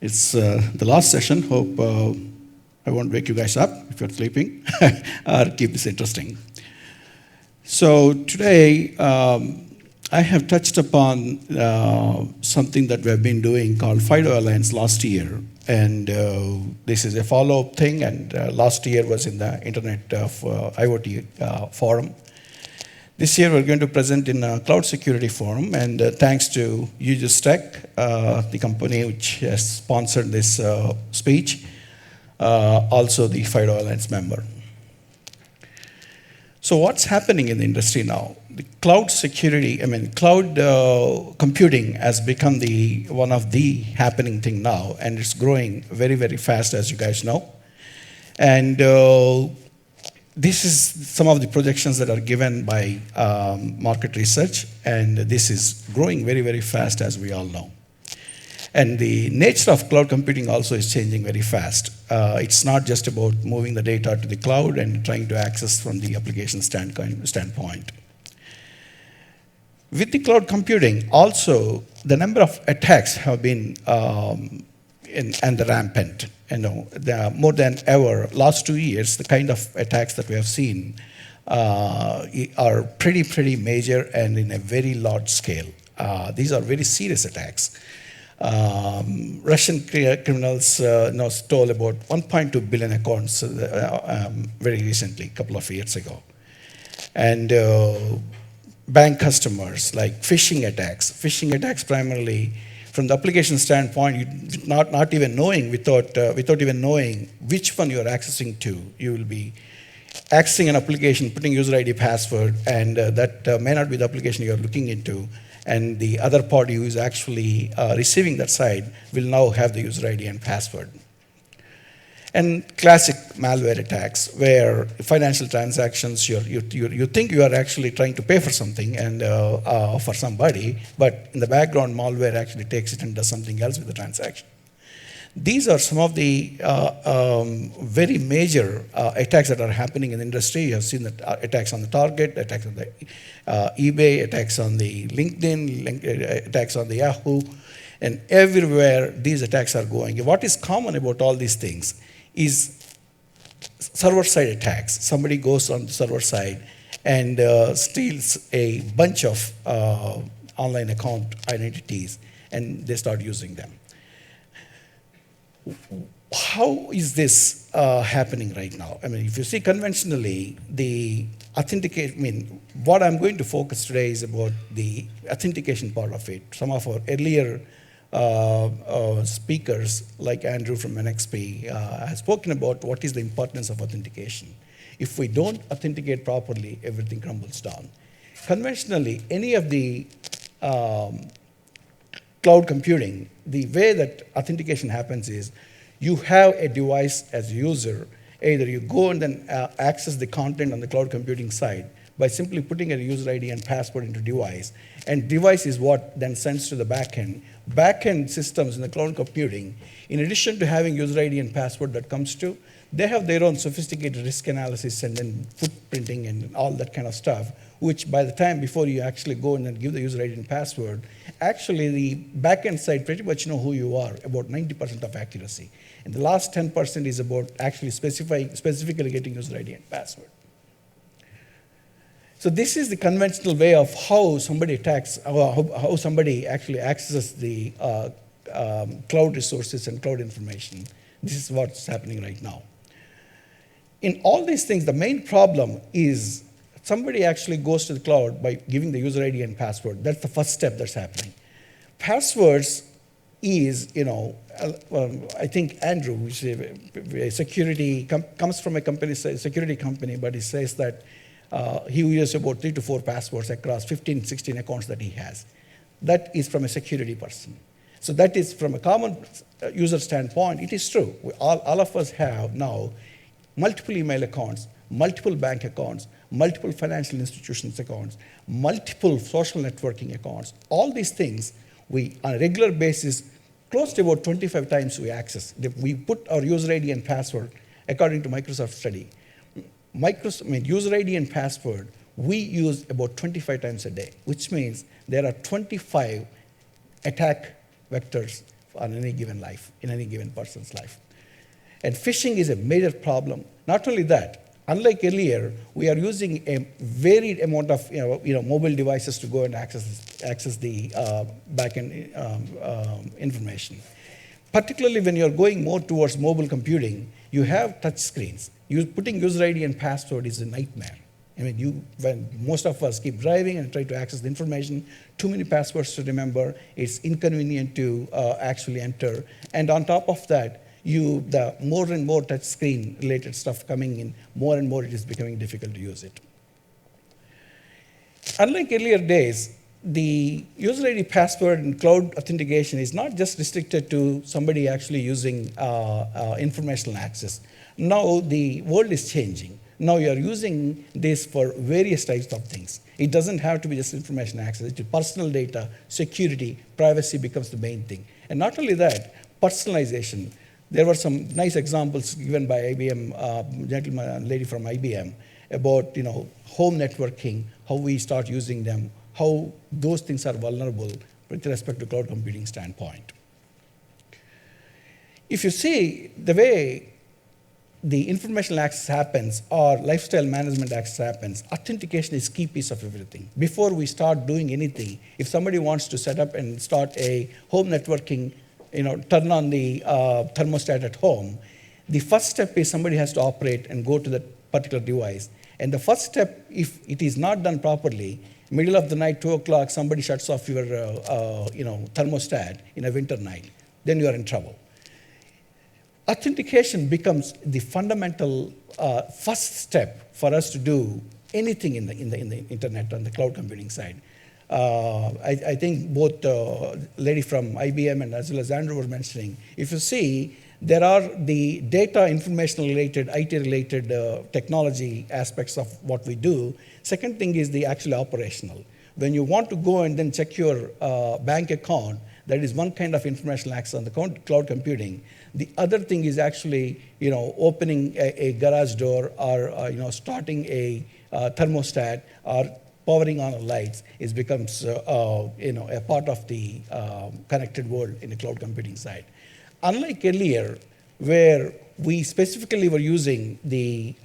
It's the last session. Hope I won't wake you guys up if you're sleeping or keep this interesting. So today, I have touched upon something that we have been doing called FIDO Alliance last year. And this is a follow-up thing. And last year was in the Internet of IoT Forum. This year, we're going to present in a Cloud Security Forum, and thanks to UGS Tech, the company which has sponsored this speech, also the FIDO Alliance member. So what's happening in the industry now? The cloud security, cloud computing has become one of the happening thing now, and it's growing very, very fast, as you guys know. And this is some of the projections that are given by market research, and this is growing very, very fast, as we all know. And the nature of cloud computing also is changing very fast. It's not just about moving the data to the cloud and trying to access from the application standpoint. With the cloud computing, also, the number of attacks have been rampant. More than ever. Last 2 years, the kind of attacks that we have seen are pretty major and in a very large scale. These are very serious attacks. Russian criminals stole about 1.2 billion accounts very recently, a couple of years ago. And bank customers, like phishing attacks primarily, from the application standpoint, not even knowing, without even knowing which one you're accessing to, you will be accessing an application, putting user ID password, and that may not be the application you're looking into, and the other party who is actually receiving that site will now have the user ID and password. And classic malware attacks, where financial transactions, you think you are actually trying to pay for something and for somebody, but in the background, malware actually takes it and does something else with the transaction. These are some of the very major attacks that are happening in the industry. You have seen the attacks on the Target, attacks on the eBay, attacks on the LinkedIn, attacks on the Yahoo, and everywhere these attacks are going. What is common about all these things is server-side attacks. Somebody goes on the server side and steals a bunch of online account identities, and they start using them. How is this happening right now? If you see conventionally, the authentication, what I'm going to focus today is about the authentication part of it. Some of our earlier speakers, like Andrew from NXP, has spoken about what is the importance of authentication. If we don't authenticate properly, everything crumbles down. Conventionally, any of the cloud computing, the way that authentication happens is you have a device as a user. Either you go and then access the content on the cloud computing side by simply putting a user ID and password into device, and device is what then sends to the backend. Backend systems in the cloud computing, in addition to having user ID and password that comes to, they have their own sophisticated risk analysis and then footprinting and all that kind of stuff, which by the time before you actually go in and give the user ID and password, actually the backend side pretty much know who you are, about 90% of accuracy. And the last 10% is about actually specifically getting user ID and password. So this is the conventional way of how somebody attacks, how somebody actually accesses the cloud resources and cloud information. This is what's happening right now. In all these things, the main problem is somebody actually goes to the cloud by giving the user ID and password. That's the first step that's happening. Passwords is, I think Andrew, which is a security, comes from a company, security company, but he says that he uses about 3 to 4 passwords across 15, 16 accounts that he has. That is from a security person. So that is from a common user standpoint, it is true. All of us have now multiple email accounts, multiple bank accounts, multiple financial institutions accounts, multiple social networking accounts. All these things, we, on a regular basis, close to about 25 times we access. We put our user ID and password according to Microsoft study. User ID and password, we use about 25 times a day, which means there are 25 attack vectors on any given life, in any given person's life. And phishing is a major problem. Not only that, unlike earlier, we are using a varied amount of mobile devices to go and access the backend information. Particularly when you're going more towards mobile computing, you have touch screens. Putting user ID and password is a nightmare. I mean, when most of us keep driving and try to access the information, too many passwords to remember, it's inconvenient to actually enter. And on top of that, the more and more touch screen related stuff coming in, more and more it is becoming difficult to use it. Unlike earlier days, the user ID, password, and cloud authentication is not just restricted to somebody actually using informational access. Now the world is changing. Now you are using this for various types of things. It doesn't have to be just information access. It's personal data, security, privacy becomes the main thing. And not only that, personalization. There were some nice examples given by IBM, gentleman, lady from IBM, about home networking, how we start using them, how those things are vulnerable with respect to cloud computing standpoint. If you see the way the informational access happens or lifestyle management access happens, authentication is key piece of everything. Before we start doing anything, if somebody wants to set up and start a home networking, turn on the thermostat at home, the first step is somebody has to operate and go to that particular device. And the first step, if it is not done properly, middle of the night, 2 o'clock, somebody shuts off your thermostat in a winter night, then you are in trouble. Authentication becomes the fundamental first step for us to do anything in the internet on the cloud computing side. I think both lady from IBM and as well as Andrew were mentioning, if you see, there are the data information related, IT related technology aspects of what we do. Second thing is the actually operational. When you want to go and then check your bank account, that is one kind of informational access on the cloud computing. The other thing is actually, opening a garage door or starting a thermostat or powering on lights. It becomes a part of the connected world in the cloud computing side. Unlike earlier, where we specifically were using the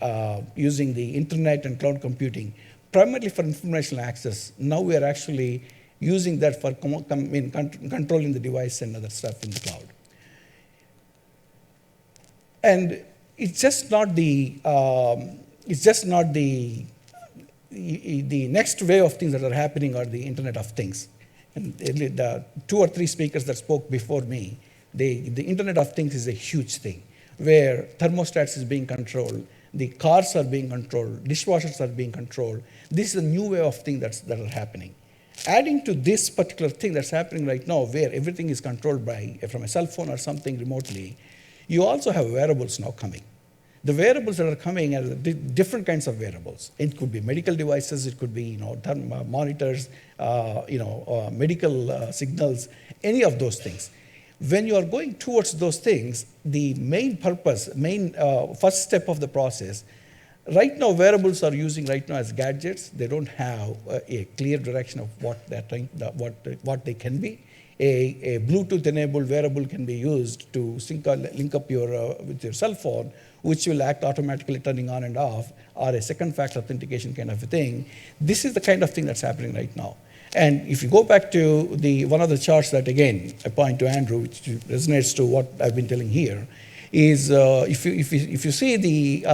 internet and cloud computing primarily for informational access, now we are actually using that for controlling the device and other stuff in the cloud. And it's just not the next wave of things that are happening are the Internet of Things. And the 2 or 3 speakers that spoke before me, the Internet of Things is a huge thing, where thermostats is being controlled, the cars are being controlled, dishwashers are being controlled. This is a new way of things that are happening. Adding to this particular thing that's happening right now, where everything is controlled from a cell phone or something remotely, you also have wearables now coming. The wearables that are coming are different kinds of wearables. It could be medical devices, it could be monitors, medical signals, any of those things. When you are going towards those things, the main purpose, first step of the process, right now wearables are using right now as gadgets. They don't have a clear direction of what they can be. A Bluetooth-enabled wearable can be used to link up with your cell phone, which will act automatically turning on and off, or a second-factor authentication kind of a thing. This is the kind of thing that's happening right now. And if you go back to one of the charts that, again, I point to Andrew, which resonates to what I've been telling here, is if you see the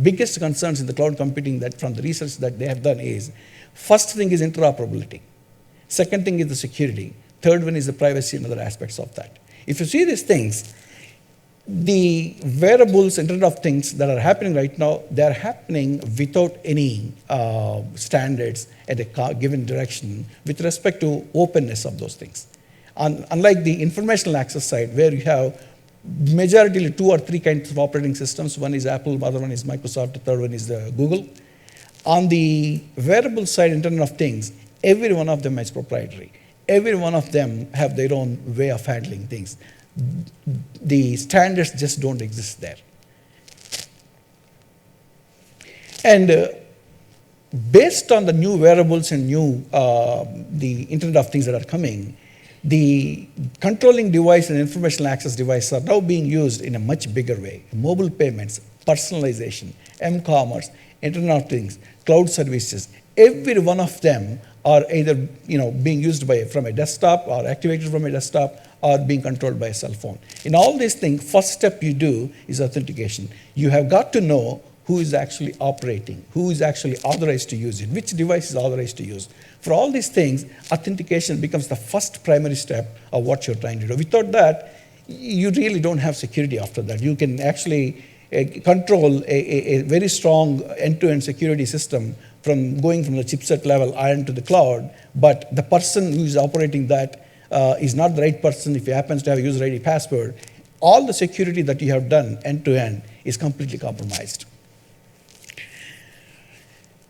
biggest concerns in the cloud computing that from the research that they have done is, first thing is interoperability. Second thing is the security. Third one is the privacy and other aspects of that. If you see these things, the wearables, Internet of Things that are happening right now, they are happening without any standards at a given direction with respect to openness of those things. Unlike the informational access side, where you have majority 2 or 3 kinds of operating systems. One is Apple, the other one is Microsoft, the third one is Google. On the wearable side, Internet of Things, every one of them is proprietary. Every one of them have their own way of handling things. The standards just don't exist there. And based on the new wearables and the Internet of Things that are coming, The controlling device and information access devices are now being used in a much bigger way. Mobile payments, personalization, m-commerce, Internet of Things, cloud services, every one of them are either being used from a desktop or activated from a desktop or being controlled by a cell phone. In all these things, first step you do is authentication. You have got to know who is actually operating, who is actually authorized to use it, which device is authorized to use. For all these things, authentication becomes the first primary step of what you're trying to do. Without that, you really don't have security after that. You can actually control a very strong end-to-end security system from going from the chipset level iron to the cloud, but the person who is operating that is not the right person if he happens to have a user ID password. All the security that you have done end-to-end is completely compromised.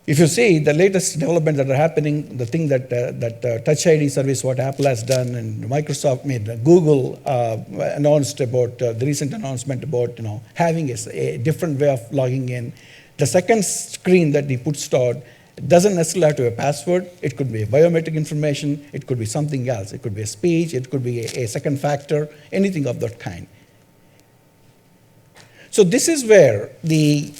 If you see the latest developments that are happening, the thing that Touch ID service, what Apple has done, and Microsoft, Google announced about the recent announcement about having a different way of logging in. The second screen that he puts out doesn't necessarily have to be a password. It could be a biometric information. It could be something else. It could be a speech. It could be a second factor, anything of that kind. So this is where the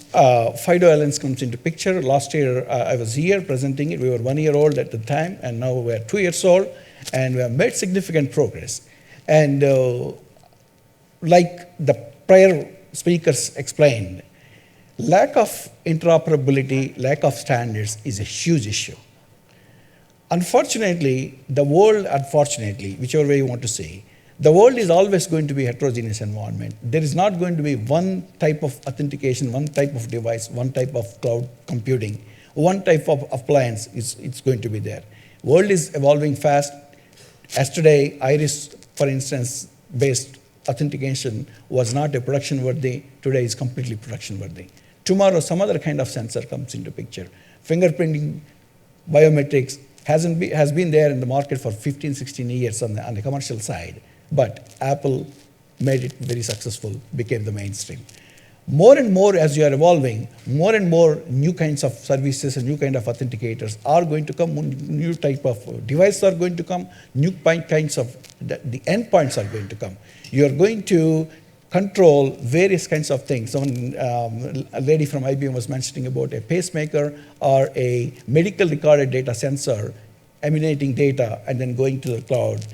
FIDO Alliance comes into picture. Last year, I was here presenting it. We were 1 year old at the time, and now we're 2 years old, and we have made significant progress. And like the prior speakers explained, lack of interoperability, lack of standards is a huge issue. Unfortunately, the world, whichever way you want to say, the world is always going to be a heterogeneous environment. There is not going to be one type of authentication, one type of device, one type of cloud computing, one type of appliance it's going to be there. World is evolving fast. Yesterday, Iris, for instance, based authentication was not a production worthy. Today is completely production worthy. Tomorrow, some other kind of sensor comes into picture. Fingerprinting, biometrics has been there in the market for 15, 16 years on the commercial side. But Apple made it very successful, became the mainstream. More and more, as you are evolving, more and more new kinds of services and new kind of authenticators are going to come, new type of devices are going to come, new kinds of, the endpoints are going to come. You are going to control various kinds of things. A lady from IBM was mentioning about a pacemaker or a medical recorded data sensor emanating data and then going to the cloud.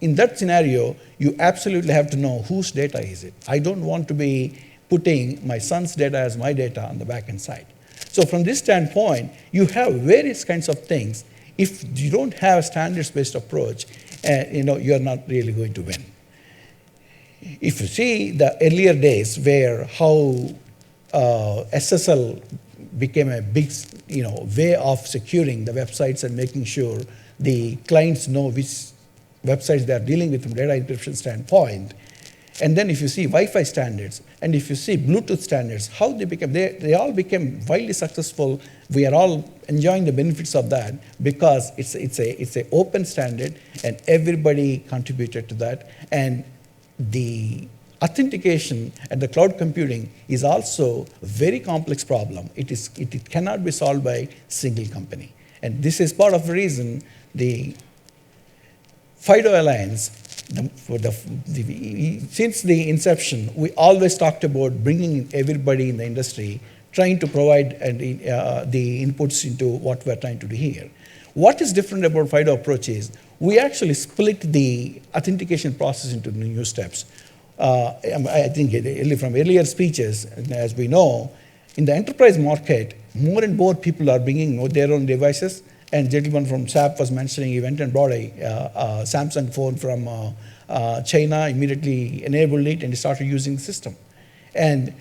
In that scenario, you absolutely have to know whose data is it. I don't want to be putting my son's data as my data on the back-end side. So from this standpoint, you have various kinds of things. If you don't have a standards-based approach, you are not really going to win. If you see the earlier days where how SSL became a big way of securing the websites and making sure the clients know which websites they are dealing with from data encryption standpoint. And then if you see Wi-Fi standards, and if you see Bluetooth standards, how they became, they all became widely successful. We are all enjoying the benefits of that because it's a open standard and everybody contributed to that. And the authentication and the cloud computing is also a very complex problem. It cannot be solved by a single company. And this is part of the reason the FIDO Alliance, since the inception, we always talked about bringing everybody in the industry, trying to provide the inputs into what we're trying to do here. What is different about FIDO approach is we actually split the authentication process into new steps. I think from earlier speeches, as we know, in the enterprise market, more and more people are bringing their own devices. And gentleman from SAP was mentioning he went and bought a Samsung phone from China, immediately enabled it, and started using the system. And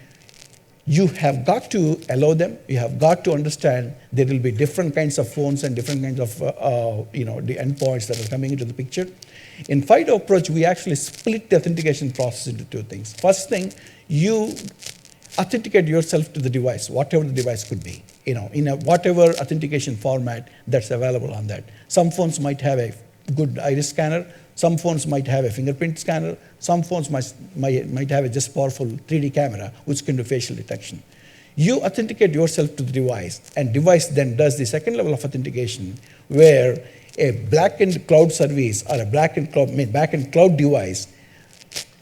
you have got to allow them. You have got to understand there will be different kinds of phones and different kinds of the endpoints that are coming into the picture. In FIDO approach, we actually split the authentication process into two things. First thing, you authenticate yourself to the device, whatever the device could be, in whatever authentication format that's available on that. Some phones might have a good iris scanner. Some phones might have a fingerprint scanner. Some phones might have a just powerful 3D camera, which can do facial detection. You authenticate yourself to the device, and device then does the second level of authentication, where a backend cloud service or a backend cloud device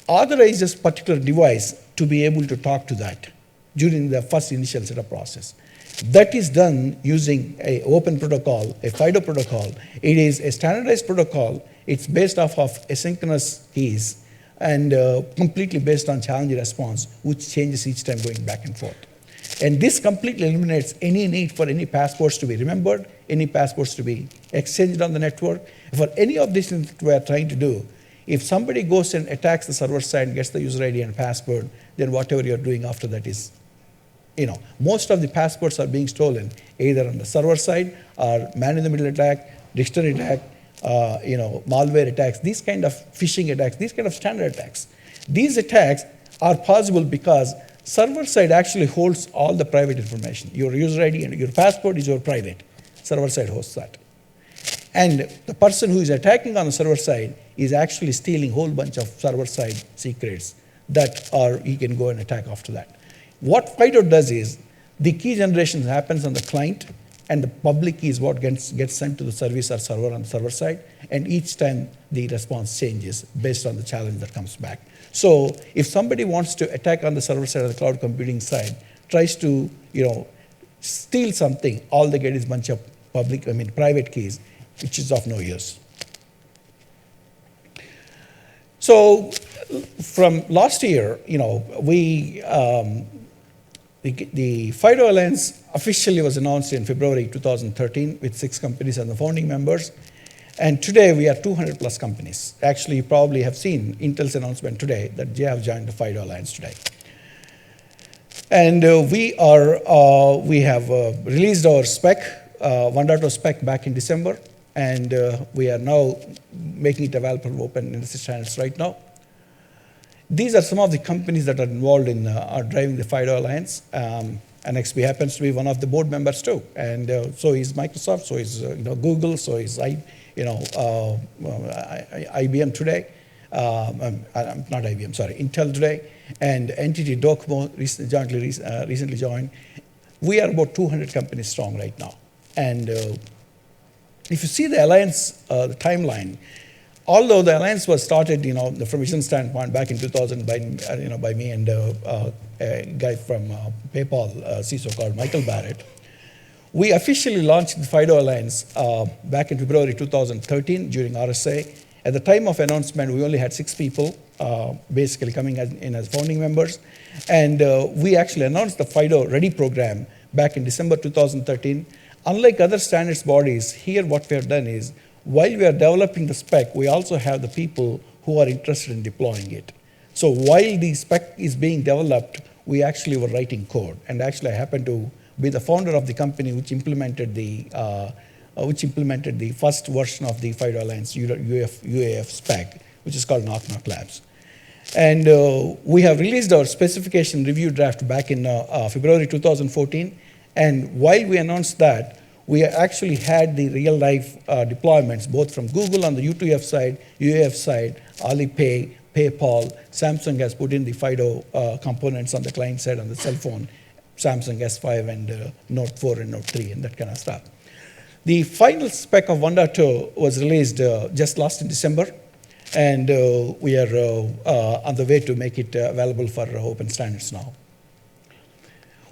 authorizes particular device to be able to talk to that during the first initial setup process. That is done using an open protocol, a FIDO protocol. It is a standardized protocol. It's based off of asynchronous keys and completely based on challenge response, which changes each time going back and forth. And this completely eliminates any need for any passwords to be remembered, any passwords to be exchanged on the network. For any of these things that we are trying to do, if somebody goes and attacks the server side and gets the user ID and password, then whatever you're doing after that is, most of the passwords are being stolen either on the server side or man-in-the-middle attack, dictionary attack, malware attacks, these kind of phishing attacks, these kind of standard attacks. These attacks are possible because server side actually holds all the private information. Your user ID and your password is your private. Server side hosts that. And the person who is attacking on the server side is actually stealing a whole bunch of server side secrets that he can go and attack after that. What FIDO does is the key generation happens on the client, and the public key is what gets sent to the service or server on the server side, and each time the response changes based on the challenge that comes back. So if somebody wants to attack on the server side or the cloud computing side, tries to steal something, all they get is a bunch of private keys, which is of no use. So from last year, the FIDO Alliance officially was announced in February 2013 with 6 companies and the founding members. And today we are 200 plus companies. Actually, you probably have seen Intel's announcement today that they have joined the FIDO Alliance today. And we have released our spec, 1.0 spec back in December, and we are now making it available for open industry standards right now. These are some of the companies that are involved in driving the FIDO Alliance. NXP happens to be one of the board members too, and so is Microsoft, so is Google, so is IBM today. Not IBM, sorry, Intel today, and NTT Docomo recently joined. We are about 200 companies strong right now, and if you see the alliance the timeline. Although the alliance was started, from vision standpoint, back in 2000 by me and a guy from PayPal, CISO called Michael Barrett, we officially launched the FIDO Alliance back in February 2013 during RSA. At the time of announcement, we only had 6 people basically coming in as founding members, and we actually announced the FIDO Ready program back in December 2013. Unlike other standards bodies, here what we have done is, while we are developing the spec, we also have the people who are interested in deploying it. So while the spec is being developed, we actually were writing code. And actually, I happen to be the founder of the company which implemented the first version of the FIDO Alliance UAF spec, which is called Knock Knock Labs. And we have released our specification review draft back in February 2014. And while we announced that, we actually had the real-life deployments, both from Google on the U2F side, UAF side, Alipay, PayPal. Samsung has put in the FIDO components on the client side on the cell phone, Samsung S5 and Note 4 and Note 3 and that kind of stuff. The final spec of 1.2 was released just last in December, and we are on the way to make it available for open standards now.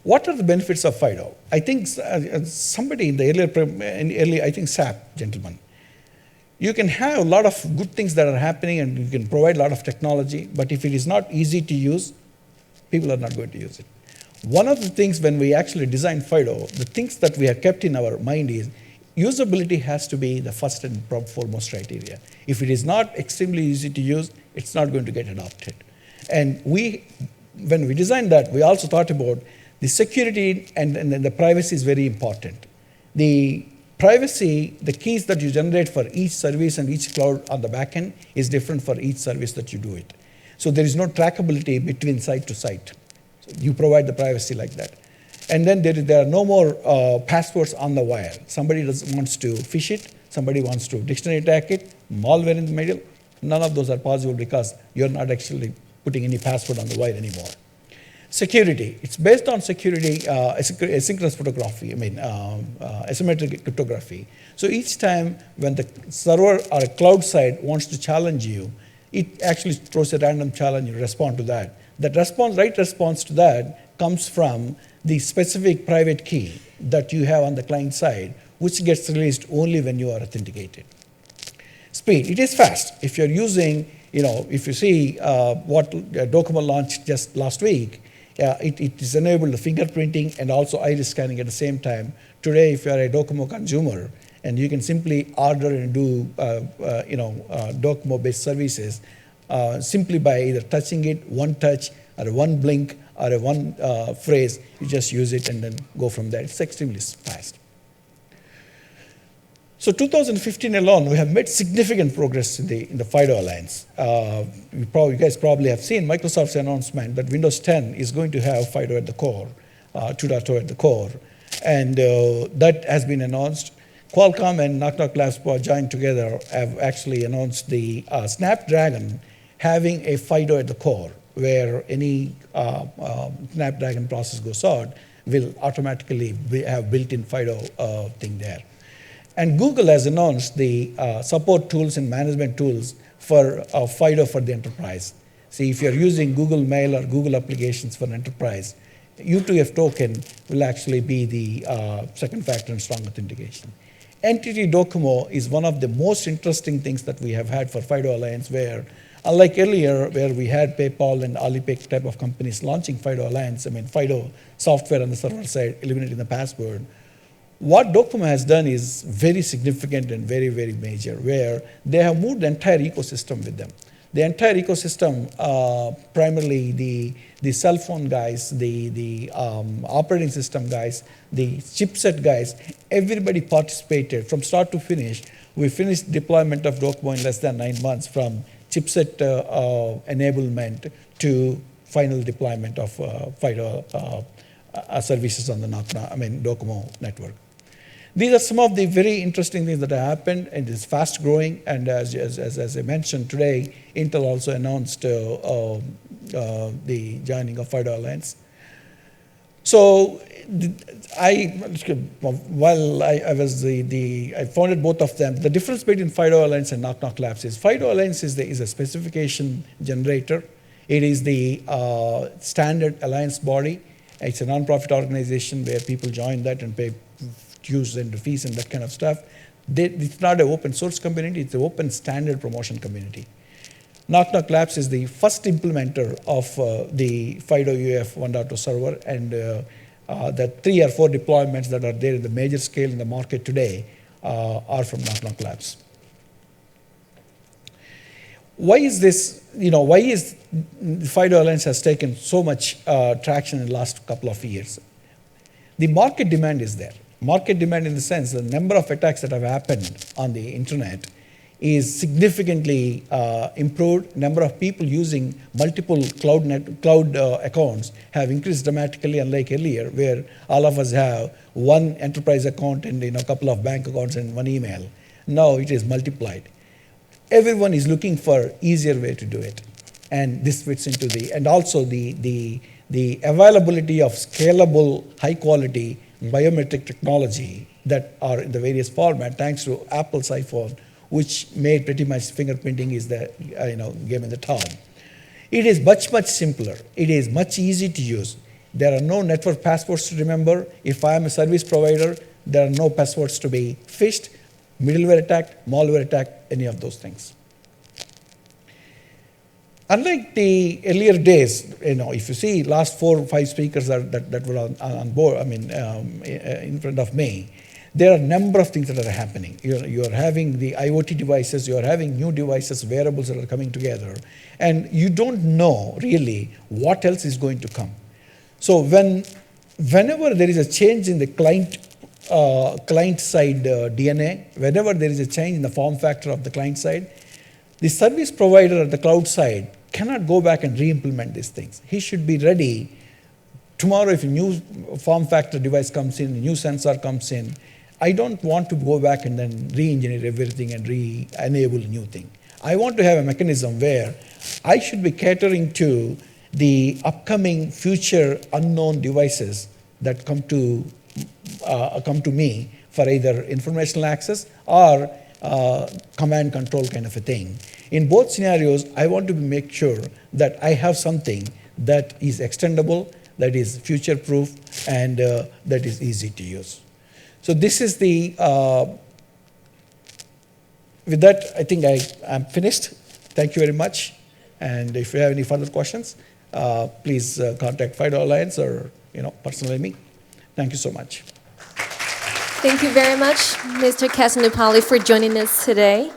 What are the benefits of FIDO? I think somebody in the earlier, I think SAP, gentlemen, you can have a lot of good things that are happening and you can provide a lot of technology, but if it is not easy to use, people are not going to use it. One of the things when we actually designed FIDO, the things that we have kept in our mind is usability has to be the first and foremost criteria. If it is not extremely easy to use, it's not going to get adopted. And when we designed that, we also thought about the security and the privacy is very important. The privacy, the keys that you generate for each service and each cloud on the back end is different for each service that you do it. So there is no trackability between site to site. So you provide the privacy like that. And then there are no more passwords on the wire. Somebody wants to phish it, somebody wants to dictionary attack it, malware in the middle. None of those are possible because you're not actually putting any password on the wire anymore. Security. It's based on security, asynchronous photography, asymmetric cryptography. So each time when the server or a cloud side wants to challenge you, it actually throws a random challenge, you respond to that. That right response to that comes from the specific private key that you have on the client side, which gets released only when you are authenticated. Speed. It is fast. If you're using, if you see what Docomo launched just last week, it is enabled the fingerprinting and also iris scanning at the same time. Today, if you are a Docomo consumer, and you can simply order and do Docomo-based services simply by either touching it, one touch, or one blink, or a one phrase, you just use it and then go from there. It's extremely fast. So 2015 alone, we have made significant progress in the FIDO Alliance. You guys probably have seen Microsoft's announcement that Windows 10 is going to have FIDO at the core, 2.0 at the core. And that has been announced. Qualcomm and Knock Knock Labs joined together have actually announced the Snapdragon having a FIDO at the core, where any Snapdragon process goes out, will automatically have built-in FIDO thing there. And Google has announced the support tools and management tools for FIDO for the enterprise. See, if you're using Google Mail or Google applications for an enterprise, U2F token will actually be the second factor in strong authentication. Entity Docomo is one of the most interesting things that we have had for FIDO Alliance, where unlike earlier, where we had PayPal and Alipay type of companies launching FIDO Alliance, FIDO software on the server side, eliminating the password. What Docomo has done is very significant and very, very major, where they have moved the entire ecosystem with them. The entire ecosystem, primarily the cell phone guys, the operating system guys, the chipset guys, everybody participated from start to finish. We finished deployment of Docomo in less than 9 months, from chipset enablement to final deployment of FIDO services on the Docomo network. These are some of the very interesting things that have happened, and it's fast growing. And as I mentioned today, Intel also announced the joining of FIDO Alliance. So I founded both of them. The difference between FIDO Alliance and Knock Knock Labs is FIDO Alliance is a specification generator. It is the standard alliance body. It's a nonprofit organization where people join that and pay dues and fees and that kind of stuff. It's not an open source community, it's an open standard promotion community. Knock Knock Labs is the first implementer of the FIDO UEF 1.0 server, and the 3 or 4 deployments that are there in the major scale in the market today are from Knock Knock Labs. Why is this, why is FIDO Alliance has taken so much traction in the last couple of years? The market demand is there. Market demand in the sense the number of attacks that have happened on the internet is significantly improved. Number of people using multiple cloud accounts have increased dramatically, unlike earlier, where all of us have one enterprise account and a couple of bank accounts and one email. Now it is multiplied. Everyone is looking for easier way to do it, and this fits into and also the availability of scalable, high quality biometric technology that are in the various formats, thanks to Apple's iPhone, which made pretty much fingerprinting is the game in the town. It is much, much simpler. It is much easy to use. There are no network passwords to remember. If I am a service provider, there are no passwords to be phished, middleware attack, malware attack, any of those things. Unlike the earlier days, if you see last 4 or 5 speakers that were on board, in front of me, there are a number of things that are happening. You are having the IoT devices, you are having new devices, wearables that are coming together, and you don't know really what else is going to come. So whenever there is a change in the client side DNA, whenever there is a change in the form factor of the client side, the service provider at the cloud side cannot go back and re-implement these things. He should be ready tomorrow if a new form factor device comes in, a new sensor comes in. I don't want to go back and then re-engineer everything and re-enable a new thing. I want to have a mechanism where I should be catering to the upcoming future unknown devices that come to me for either informational access or command control kind of a thing. In both scenarios, I want to make sure that I have something that is extendable, that is future-proof, and that is easy to use. So this is the, with that, I think I'm finished. Thank you very much. And if you have any further questions, please contact FIDO Alliance or personally me. Thank you so much. Thank you very much, Mr. Kesanupalli, for joining us today.